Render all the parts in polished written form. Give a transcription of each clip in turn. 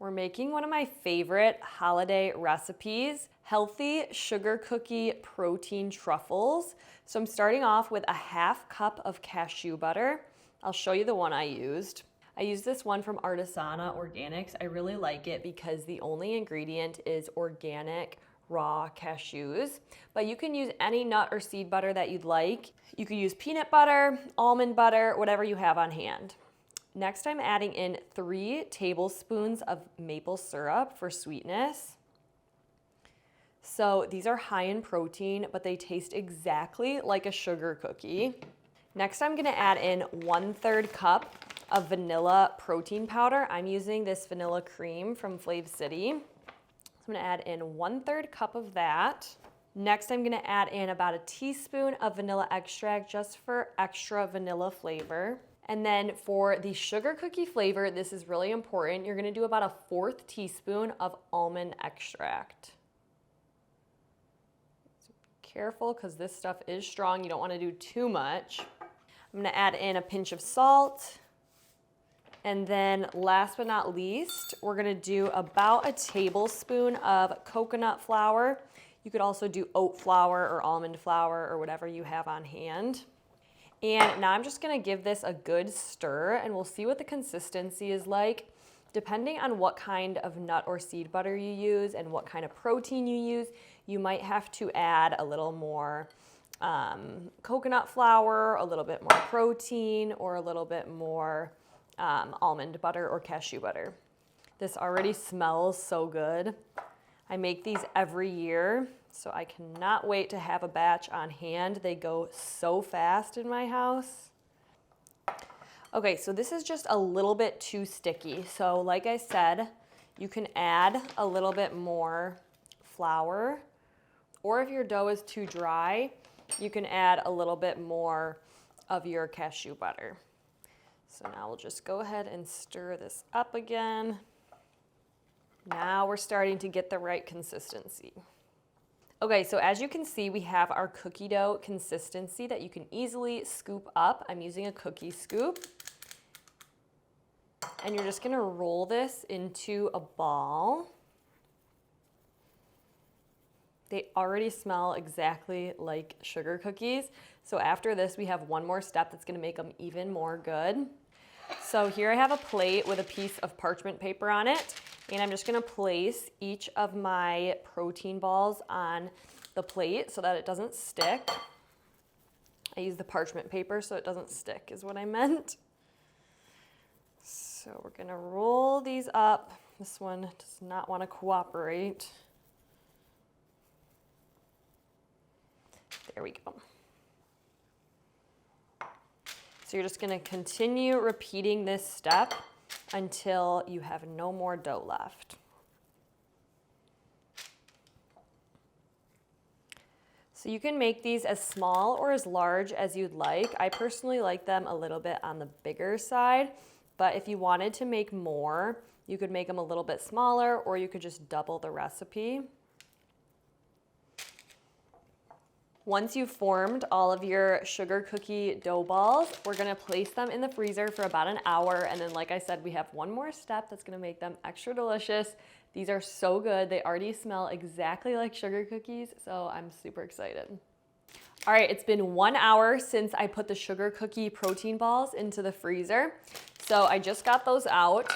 We're making one of my favorite holiday recipes, healthy sugar cookie protein truffles. So I'm starting off with a half cup of cashew butter. I'll show you the one I used. I used this one from Artisana Organics. I really like it because the only ingredient is organic raw cashews, but you can use any nut or seed butter that you'd like. You could use peanut butter, almond butter, whatever you have on hand. Next, I'm adding in 3 tablespoons of maple syrup for sweetness. So these are high in protein, but they taste exactly like a sugar cookie. Next, I'm gonna add in 1/3 cup of vanilla protein powder. I'm using this vanilla cream from Flav City. So I'm gonna add in 1/3 cup of that. Next, I'm gonna add in about a teaspoon of vanilla extract just for extra vanilla flavor. And then for the sugar cookie flavor, this is really important. You're gonna do about a 1/4 teaspoon of almond extract. So be careful because this stuff is strong. You don't wanna do too much. I'm gonna add in a pinch of salt. And then last but not least, we're gonna do about a tablespoon of coconut flour. You could also do oat flour or almond flour or whatever you have on hand. And now I'm just gonna give this a good stir and we'll see what the consistency is like. Depending on what kind of nut or seed butter you use and what kind of protein you use, you might have to add a little more coconut flour, a little bit more protein, or a little bit more almond butter or cashew butter. This already smells so good. I make these every year, so I cannot wait to have a batch on hand. They go so fast in my house. Okay, so this is just a little bit too sticky. So like I said, you can add a little bit more flour, or if your dough is too dry, you can add a little bit more of your cashew butter. So now we'll just go ahead and stir this up again. Now we're starting to get the right consistency. Okay, so as you can see, we have our cookie dough consistency that you can easily scoop up. I'm using a cookie scoop. And you're just gonna roll this into a ball. They already smell exactly like sugar cookies. So after this, we have one more step that's gonna make them even more good. So here I have a plate with a piece of parchment paper on it, and I'm just gonna place each of my protein balls on the plate so that it doesn't stick. I use the parchment paper so it doesn't stick is what I meant. So we're gonna roll these up. This one does not wanna cooperate. There we go. So you're just gonna continue repeating this step until you have no more dough left. So you can make these as small or as large as you'd like. I personally like them a little bit on the bigger side, but if you wanted to make more, you could make them a little bit smaller, or you could just double the recipe. Once you've formed all of your sugar cookie dough balls, we're gonna place them in the freezer for about an hour. And then, like I said, we have one more step that's gonna make them extra delicious. These are so good. They already smell exactly like sugar cookies, so I'm super excited. All right, it's been 1 hour since I put the sugar cookie protein balls into the freezer. So I just got those out.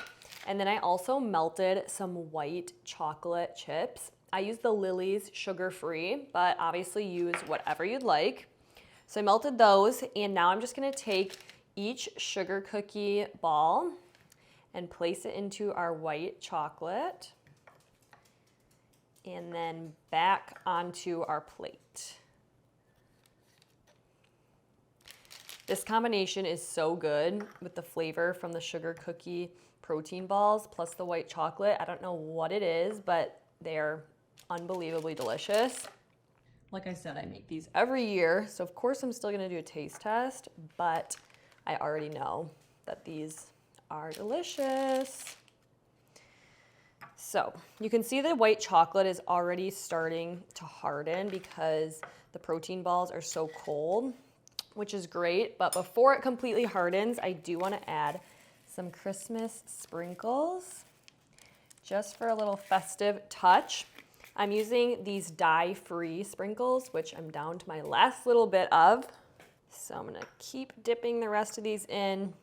And then I also melted some white chocolate chips. I use the Lily's sugar-free, but obviously use whatever you'd like. So I melted those, and now I'm just gonna take each sugar cookie ball and place it into our white chocolate, and then back onto our plate. This combination is so good with the flavor from the sugar cookie protein balls plus the white chocolate. I don't know what it is, but they're unbelievably delicious. Like I said, I make these every year, so of course I'm still gonna do a taste test, but I already know that these are delicious. So you can see the white chocolate is already starting to harden because the protein balls are so cold, which is great, but before it completely hardens, I do wanna add some Christmas sprinkles. just for a little festive touch. I'm using these dye-free sprinkles, which I'm down to my last little bit of. So I'm gonna keep dipping the rest of these in,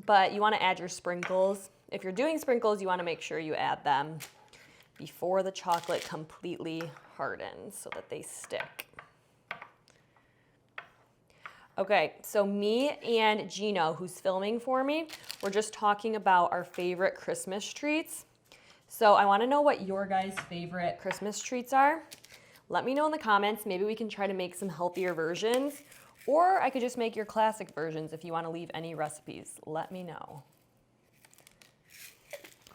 but you wanna add your sprinkles. If you're doing sprinkles, you wanna make sure you add them before the chocolate completely hardens so that they stick. Okay, so me and Gino, who's filming for me, we're just talking about our favorite Christmas treats. So I wanna know what your guys' favorite Christmas treats are. Let me know in the comments. Maybe we can try to make some healthier versions, or I could just make your classic versions if you wanna leave any recipes. Let me know.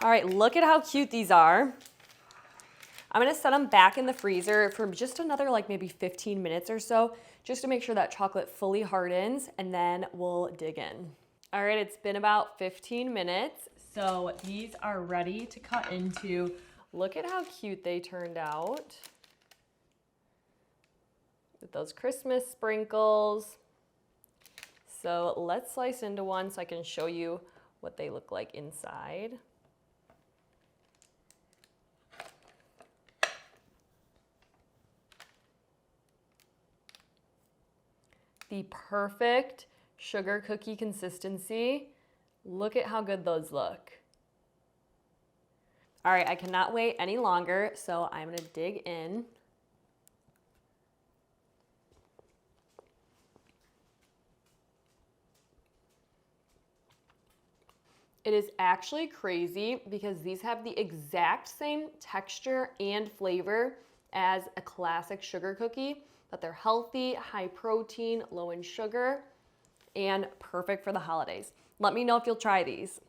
All right, look at how cute these are. I'm gonna set them back in the freezer for just another like maybe 15 minutes or so, just to make sure that chocolate fully hardens, and then we'll dig in. All right, it's been about 15 minutes, so these are ready to cut into. Look at how cute they turned out with those Christmas sprinkles. So let's slice into one so I can show you what they look like inside. The perfect sugar cookie consistency. Look at how good those look. All right, I cannot wait any longer, so I'm gonna dig in. It is actually crazy because these have the exact same texture and flavor as a classic sugar cookie, but they're healthy, high protein, low in sugar, and perfect for the holidays. Let me know if you'll try these.